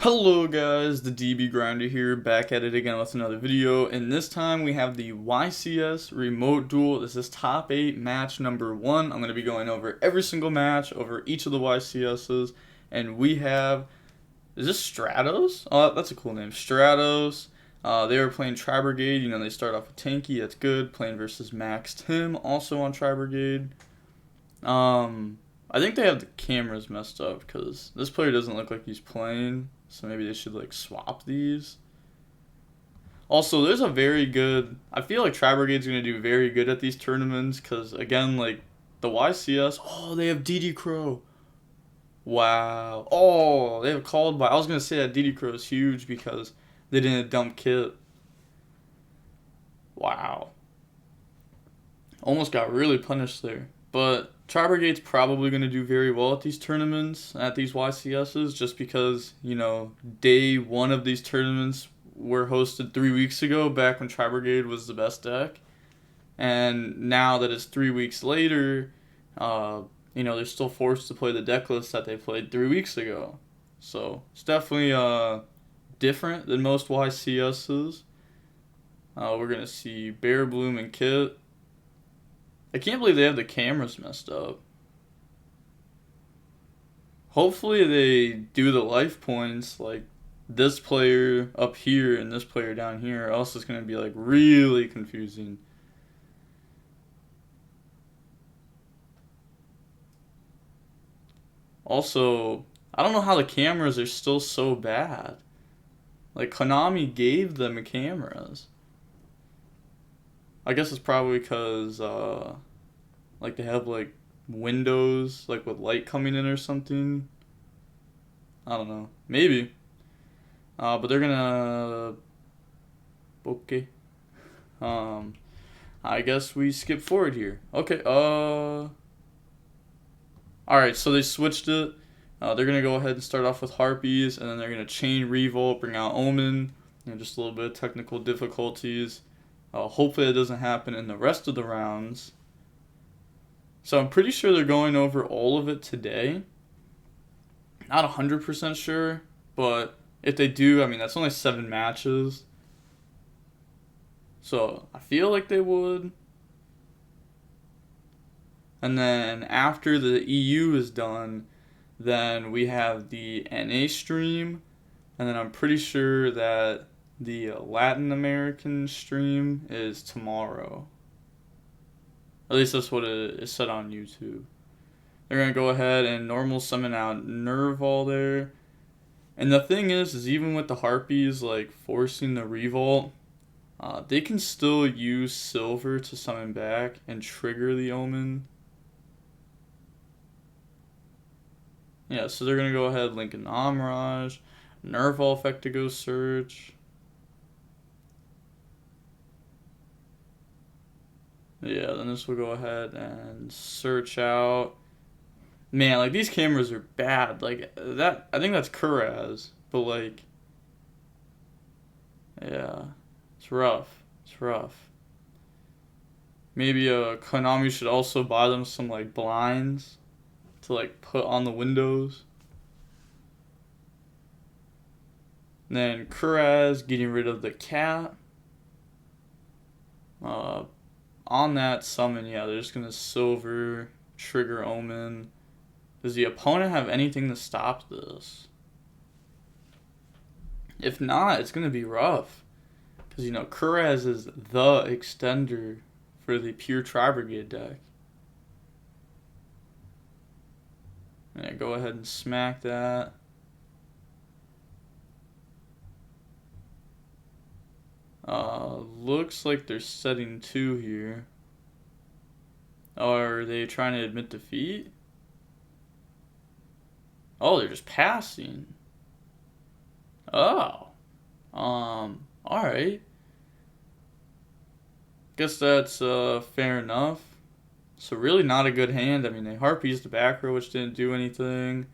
Hello guys, the DB Grinder here, back at it again with another video, and this time we have the YCS Remote Duel. This is top 8 match number 1. I'm going to be going over every single match, over each of the YCSs, and we have, is this Stratos? Oh, that's a cool name, Stratos. They were playing Tri-Brigade, you know, they start off with Tanky, that's good, playing versus Max Tim, also on Tri-Brigade. I think they have the cameras messed up, because this player doesn't look like he's playing. So maybe they should like swap these. Also, there's a very good, I feel like Tri-Brigade's going to do very good at these tournaments because, again, like the YCS, oh, they have dotKuro. Wow. Oh, they have called by, I was going to say that dotKuro is huge because they didn't dump kit. Wow. Almost got really punished there. But Tri-Brigade's probably going to do very well at these tournaments, at these YCSs, just because, you know, day 1 of these tournaments were hosted 3 weeks ago, back when Tri-Brigade was the best deck. And now that it's 3 weeks later, you know, they're still forced to play the deck list that they played 3 weeks ago. So it's definitely different than most YCSs. We're going to see Bear Bloom and Kit. I can't believe they have the cameras messed up. Hopefully they do the life points like this player up here and this player down here, or else it's going to be like really confusing. Also, I don't know how the cameras are still so bad. Like, Konami gave them cameras. I guess it's probably because, like, they have, like, windows, like, with light coming in or something. I don't know. Maybe. But they're gonna... Okay. I guess we skip forward here. Okay, Alright, so they switched it. They're gonna go ahead and start off with Harpies, and then they're gonna chain Revolt, bring out Omen, and just a little bit of technical difficulties. Hopefully it doesn't happen in the rest of the rounds. So I'm pretty sure they're going over all of it today. Not 100% sure, but if they do, I mean, that's only 7 matches. So I feel like they would. And then after the EU is done, then we have the NA stream. And then I'm pretty sure that the Latin American stream is tomorrow. At least that's what it is said on YouTube. They're going to go ahead and normal summon out Nerval there. And the thing is even with the Harpies, like, forcing the Revolt, they can still use Silver to summon back and trigger the Omen. Yeah, so they're going to go ahead, link an Amraj, Nerval effect to go search. Yeah, then this will go ahead and search out. Man, like, these cameras are bad. Like, that, I think that's Kuraz, but, like, yeah, it's rough. It's rough. Maybe Konami should also buy them some, like, blinds to, like, put on the windows. And then Kuraz getting rid of the cat. On that summon, yeah, they're just going to Silver, trigger Omen. Does the opponent have anything to stop this? If not, it's going to be rough. Because, you know, Kuraz is the extender for the pure Tri-Brigade deck. Yeah, go ahead and smack that. Looks like they're setting 2 here. Are they trying to admit defeat? Oh, they're just passing. Oh. Alright. Guess that's fair enough. So really not a good hand. I mean, they Harpies the back row, which didn't do anything.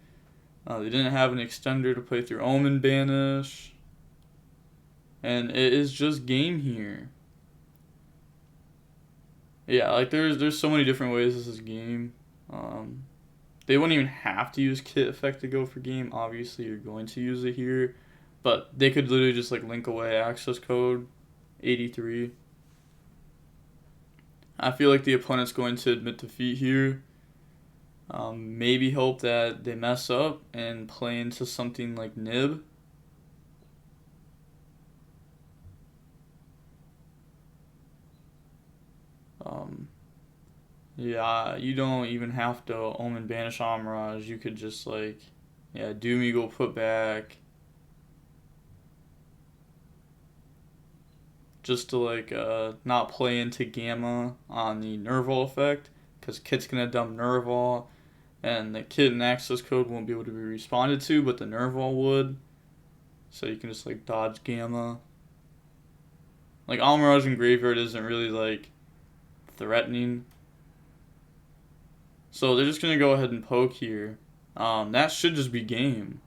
They didn't have an extender to play through Omen Banish. And it is just game here. Yeah, like there's so many different ways this is game. They wouldn't even have to use kit effect to go for game. Obviously, you're going to use it here. But they could literally just like link away access code 83. I feel like the opponent's going to admit defeat here. Maybe hope that they mess up and play into something like Nib. Yeah, you don't even have to Omen Banish Amirage. You could just like, yeah, Doom Eagle put back. Just to like not play into Gamma on the Nerval effect. Because Kit's going to dump Nerval. And the Kit and access code won't be able to be responded to, but the Nerval would. So you can just like dodge Gamma. Like Amirage in Graveyard isn't really like threatening. So they're just going to go ahead and poke here. That should just be game.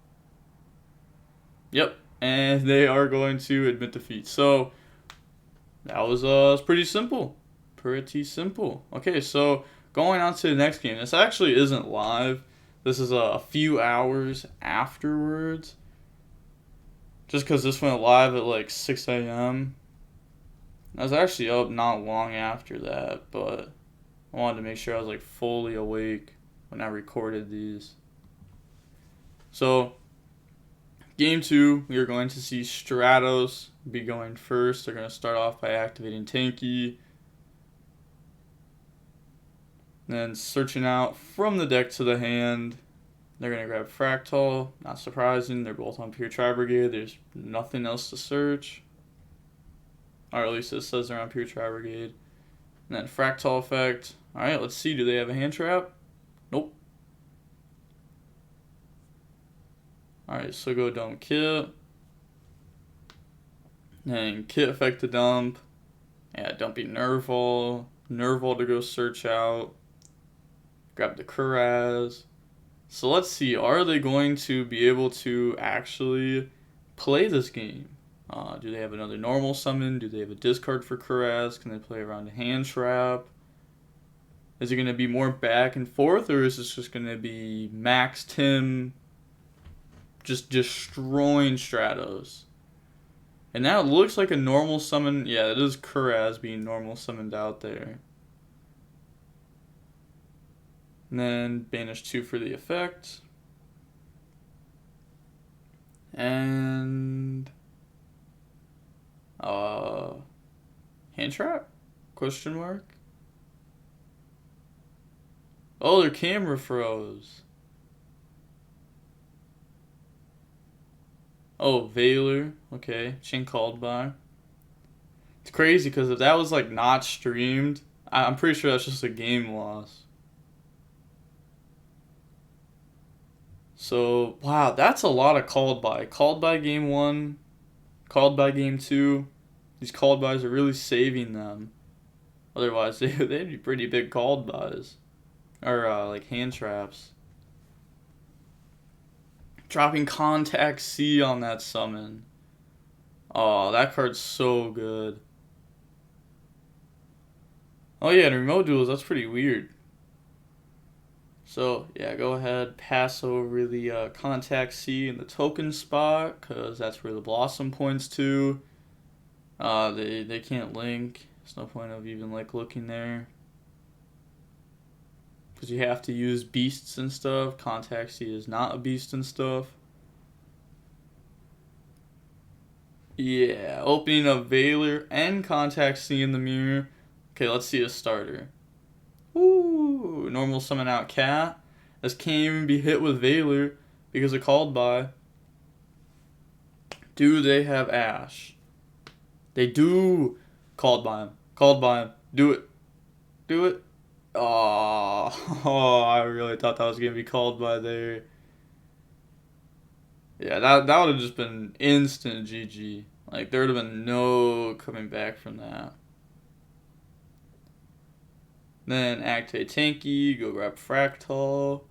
Yep. And they are going to admit defeat. So that was pretty simple. Pretty simple. Okay, so going on to the next game. This actually isn't live. This is a few hours afterwards. Just because this went live at like 6 a.m. I was actually up not long after that, but I wanted to make sure I was like fully awake when I recorded these. So, game 2, we are going to see Stratos be going first. They're going to start off by activating Tanky. Then searching out from the deck to the hand. They're going to grab Fractal. Not surprising. They're both on pure Tri-Brigade. There's nothing else to search. Or at least it says they're on pure Tri-Brigade. And then Fractal effect. Alright, let's see. Do they have a hand trap? Nope. Alright, so go dump Kit. Then Kit effect to dump. Yeah, dumping Nerval. Nerval to go search out. Grab the Kuraz. So let's see. Are they going to be able to actually play this game? Do they have another normal summon? Do they have a discard for Kuraz? Can they play around a hand trap? Is it going to be more back and forth, or is this just going to be Max Tim just destroying Stratos? And now it looks like a normal summon. Yeah, it is Kuraz being normal summoned out there. And then banish 2 for the effect. And hand trap? Question mark? Oh, their camera froze. Oh, Valor. Okay, chain called by. It's crazy because if that was like not streamed, I'm pretty sure that's just a game loss. So, wow, that's a lot of called by. Called by game 1, called by game 2. These called bys are really saving them. Otherwise, they'd be pretty big called bys. Or, like, hand traps. Dropping Contact C on that summon. Oh, that card's so good. Oh, yeah, and remote duels, that's pretty weird. So, yeah, go ahead, pass over the Contact C in the token spot, because that's where the Blossom points to. They can't link. There's no point of even, like, looking there. Because you have to use beasts and stuff. Contact C is not a beast and stuff. Yeah, opening up Valor and Contact C in the mirror. Okay, let's see a starter. Ooh, normal summon out Cat. This can't even be hit with Valor because of called by. Do they have Ash? They do. Called by him. Called by him. Do it. Do it. Oh, I really thought that was going to be called by there. Yeah, that would have just been instant GG. Like, there would have been no coming back from that. Then activate Tanky, go grab Fractal.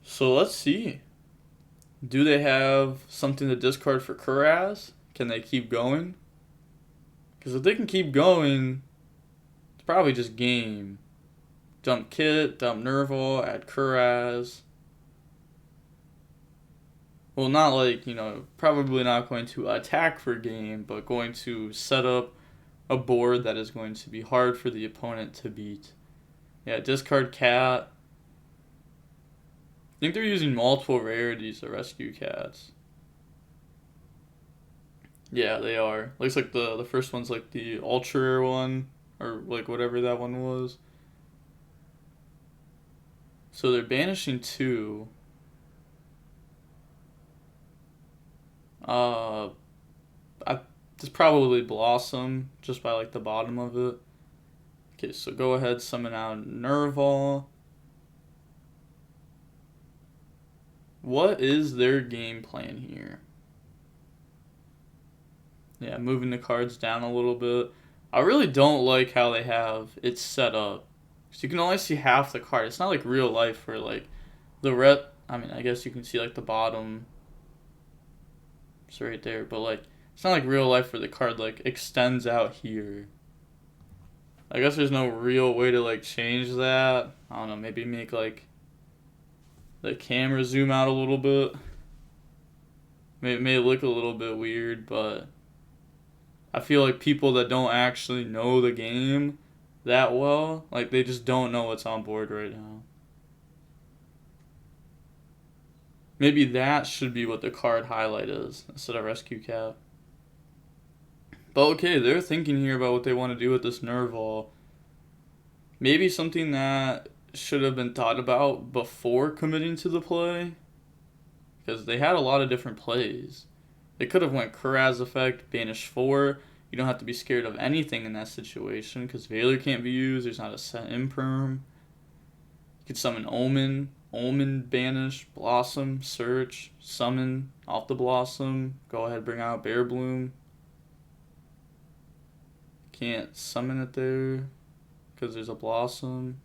So let's see. Do they have something to discard for Kuraz? Can they keep going? Because if they can keep going, it's probably just game. Dump Kit, dump Nerval, add Kuraz. Well, not like, probably not going to attack for game, but going to set up a board that is going to be hard for the opponent to beat. Yeah, discard Cat. I think they're using multiple rarities to rescue cats. Yeah, they are. Looks like the first one's like the ultra rare one, or like whatever that one was. So they're banishing 2. It's probably Blossom, just by like the bottom of it. Okay, so go ahead, summon out Nerval. What is their game plan here? Yeah, moving the cards down a little bit. I really don't like how they have it set up. So you can only see half the card. It's not like real life where like the I guess you can see like the bottom. It's right there, but like it's not like real life where the card like extends out here. I guess there's no real way to like change that. I don't know, maybe make like the camera zoom out a little bit. It may look a little bit weird, but I feel like people that don't actually know the game that well, like they just don't know what's on board right now. Maybe that should be what the card highlight is instead of rescue cat. But okay, they're thinking here about what they want to do with this Nerval. Maybe something that should have been thought about before committing to the play. Because they had a lot of different plays. They could have went Kuraz effect, banish 4. You don't have to be scared of anything in that situation because Veiler can't be used. There's not a set imperm. You could summon Omen. Omen, banish, Blossom, search, summon, off the Blossom. Go ahead, bring out Bear Bloom. Can't summon it there because there's a Blossom.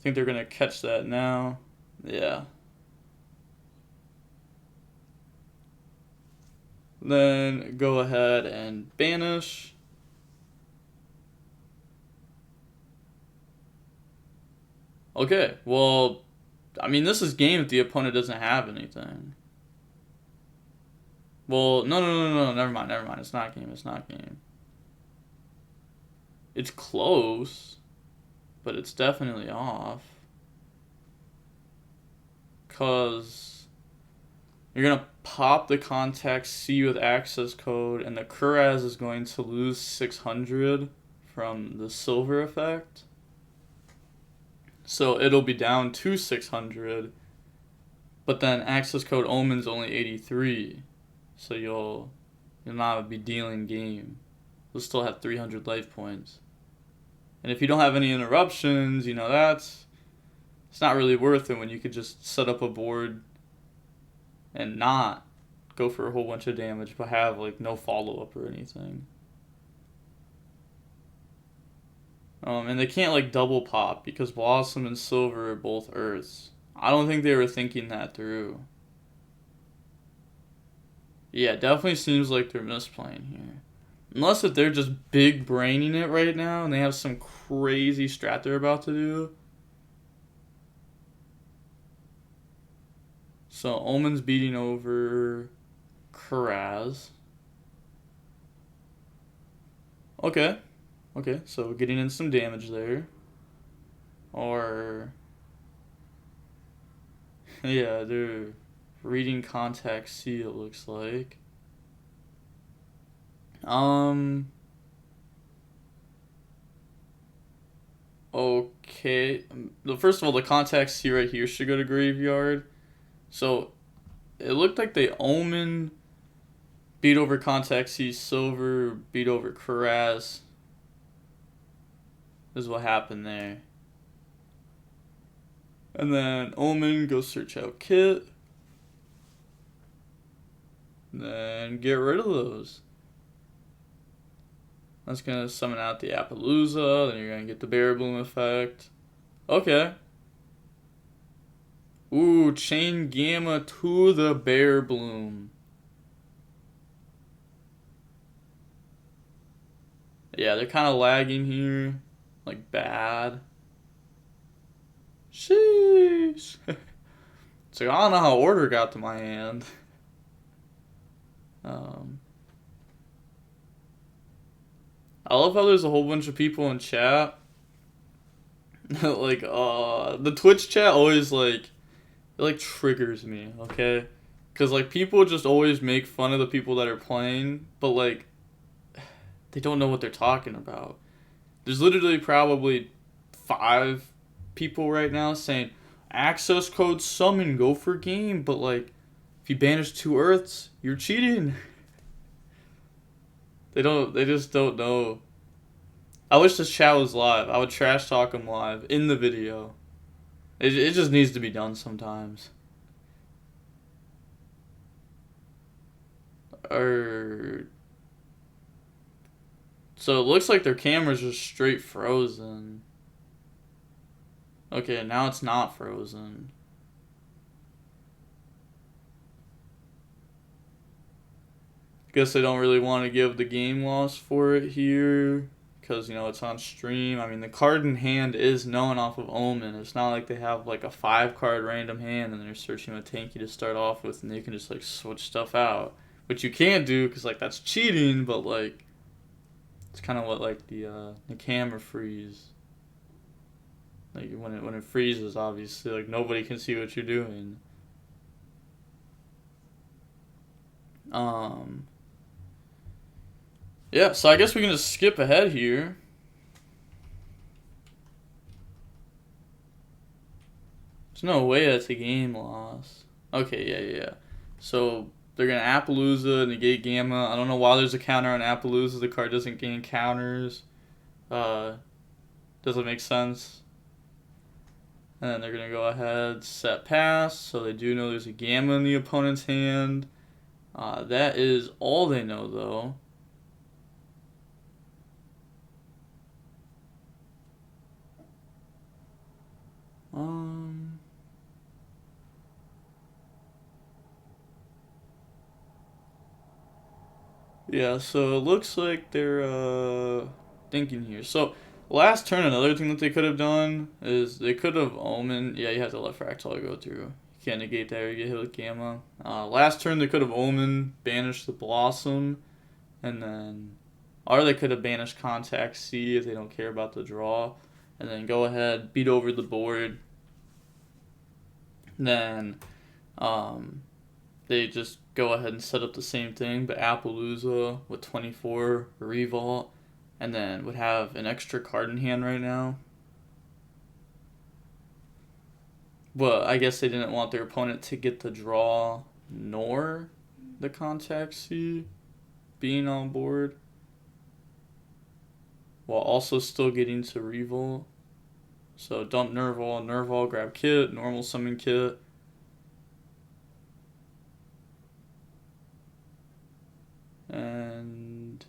I think they're going to catch that now. Yeah. Then go ahead and banish. Okay, well, I mean, this is game if the opponent doesn't have anything. Well, no, never mind. It's not game, It's close, but it's definitely off. Because you're going to pop the contact C with access code, and the Kuraz is going to lose 600 from the silver effect. So it'll be down to 600, but then access code Omen's only 83. So you'll not be dealing game. You'll still have 300 life points. And if you don't have any interruptions, it's not really worth it when you could just set up a board and not go for a whole bunch of damage, but have like no follow-up or anything. And they can't like double pop because Blossom and Silver are both Earths. I don't think they were thinking that through. Yeah, it definitely seems like they're misplaying here. Unless if they're just big braining it right now and they have some crazy strat they're about to do. So Omen's beating over Kuraz. Okay, so getting in some damage there. Or yeah, they're reading contact C, it looks like. Okay. First of all, the contact C right here should go to graveyard. So it looked like they Omen beat over contact C, Silver beat over Kuraz. This is what happened there. And then Omen goes search out Kit. Then get rid of those. That's going to summon out the Appaloosa. Then you're going to get the Bear Bloom effect. Okay. Ooh, Chain Gamma to the Bear Bloom. Yeah, they're kind of lagging here. Like, bad. Sheesh. So I don't know how order got to my hand. I love how there's a whole bunch of people in chat. Like, the Twitch chat always, like, it, like, triggers me, okay? Because, like, people just always make fun of the people that are playing, but, like, they don't know what they're talking about. There's literally probably 5 people right now saying, access code summon, go for game, but, like, if you banish 2 Earths, you're cheating. They just don't know. I wish this chat was live. I would trash talk them live in the video. It just needs to be done sometimes. So it looks like their camera's just straight frozen. Okay, now it's not frozen. Guess they don't really want to give the game loss for it here. Because, you know, it's on stream. I mean, the card in hand is known off of Omen. It's not like they have, like, a 5-card random hand and they're searching a tanky to start off with and they can just, like, switch stuff out. Which you can't do because, like, that's cheating, but, like, it's kind of what, like, the camera freeze. Like, when it freezes, obviously, like, nobody can see what you're doing. Yeah, so I guess we can just skip ahead here. There's no way that's a game loss. Okay, yeah. So they're going to Appaloosa, negate Gamma. I don't know why there's a counter on Appaloosa. The card doesn't gain counters. Doesn't make sense. And then they're going to go ahead, set pass. So they do know there's a Gamma in the opponent's hand. That is all they know, though. Yeah, so it looks like they're thinking here. So last turn, another thing that they could have done is they could have Omen. Yeah, you have to let Fractal go through. You can't negate that or you get hit with Gamma. Last turn they could have Omen, banished the Blossom, and then, or they could have banished Contact C if they don't care about the draw, and then go ahead, beat over the board. Then, they just go ahead and set up the same thing, but Appaloosa with 24 Revolt, and then would have an extra card in hand right now. But I guess they didn't want their opponent to get the draw nor the Contact C being on board, while also still getting to Revolt. So dump Nerval, grab Kit, normal summon Kit. And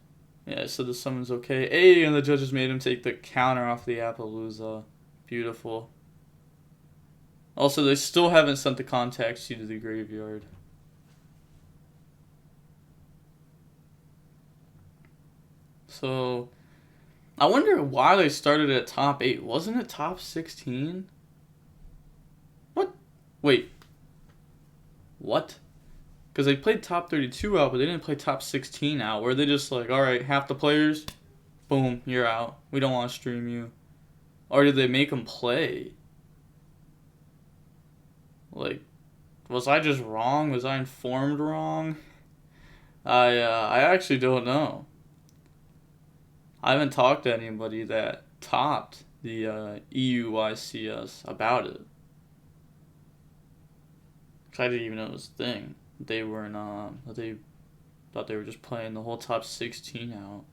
yeah, so the summon's okay. Hey, and the judges made him take the counter off the Appaloosa. Beautiful. Also, they still haven't sent the Contact C to the graveyard. So, I wonder why they started at top 8. Wasn't it top 16? What? Wait. What? Because they played top 32 out, but they didn't play top 16 out. Where they just like, alright, half the players, boom, you're out. We don't want to stream you. Or did they make them play? Like, was I just wrong? Was I informed wrong? I actually don't know. I haven't talked to anybody that topped the EU YCS about it. Because I didn't even know it was a thing. They weren't, they thought they were just playing the whole top 16 out.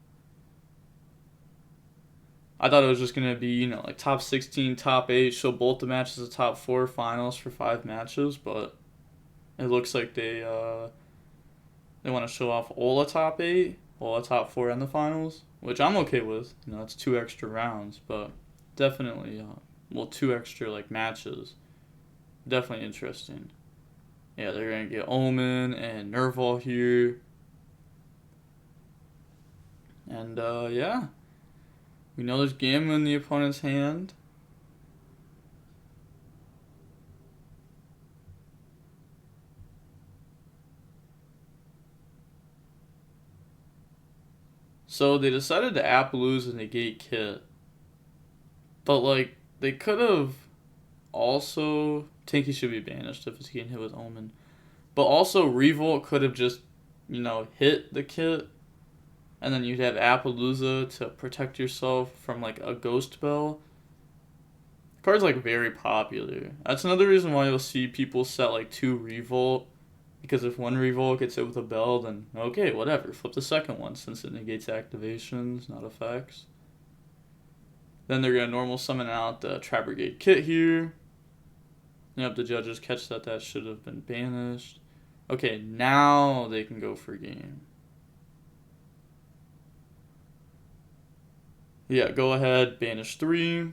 I thought it was just going to be, you know, like top 16, top 8, show both the matches of top 4 finals for 5 matches, but it looks like they want to show off all the top 8, all the top 4 in the finals, which I'm okay with. You know, it's 2 extra rounds, but definitely, 2 extra, like, matches. Definitely interesting. Yeah, they're going to get Omen and Nerval here. And, yeah. We know there's Gamma in the opponent's hand. So they decided to Appaloosa negate Kit. But, like, they could have also... Tinky should be banished if it's getting hit with Omen. But also, Revolt could have just, you know, hit the Kit. And then you'd have Appaloosa to protect yourself from, like, a Ghost Bell. The card's, like, very popular. That's another reason why you'll see people set, like, 2 Revolt. Because if one Revolt gets hit with a Bell, then okay, whatever. Flip the second one since it negates activations, not effects. Then they're going to normal summon out the Tri-Brigade Kit here. Yep, the judges catch that should have been banished. Okay, now they can go for game. Yeah, go ahead, banish 3.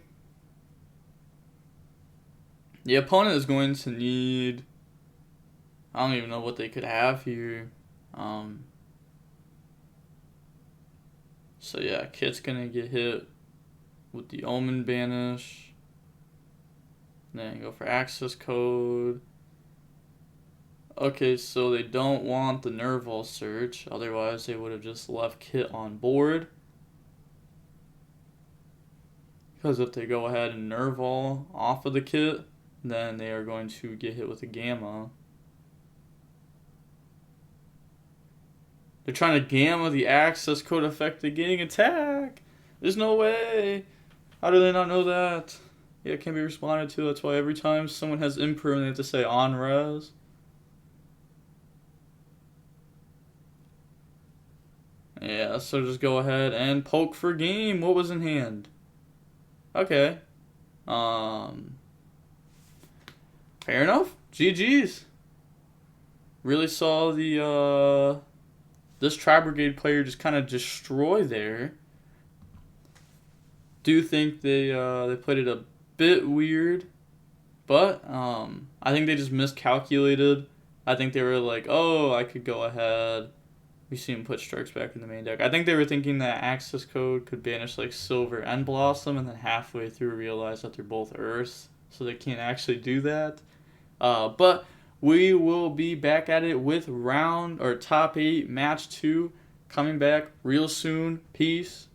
The opponent is going to need... I don't even know what they could have here. So yeah, Kit's gonna get hit with the Omen banish. Then go for access code. Okay, so they don't want the Nerval search. Otherwise, they would have just left Kit on board. Because if they go ahead and Nerval off of the Kit, then they are going to get hit with a Gamma. They're trying to Gamma the access code effect negating attack. There's no way. How do they not know that? Yeah, it can't be responded to. That's why every time someone has imperm, they have to say on res. Yeah, so just go ahead and poke for game. What was in hand? Okay. Fair enough. GG's. Really saw the this Tri-Brigade player just kind of destroy there. Do think they played it a bit weird, but I think they just miscalculated. I think they were like, oh, I could go ahead. We see him put Strikes back in the main deck. I think they were thinking that access code could banish like Silver and Blossom, and then halfway through realize that they're both Earths, so they can't actually do that. But we will be back at it with top 8 match 2 coming back real soon. Peace.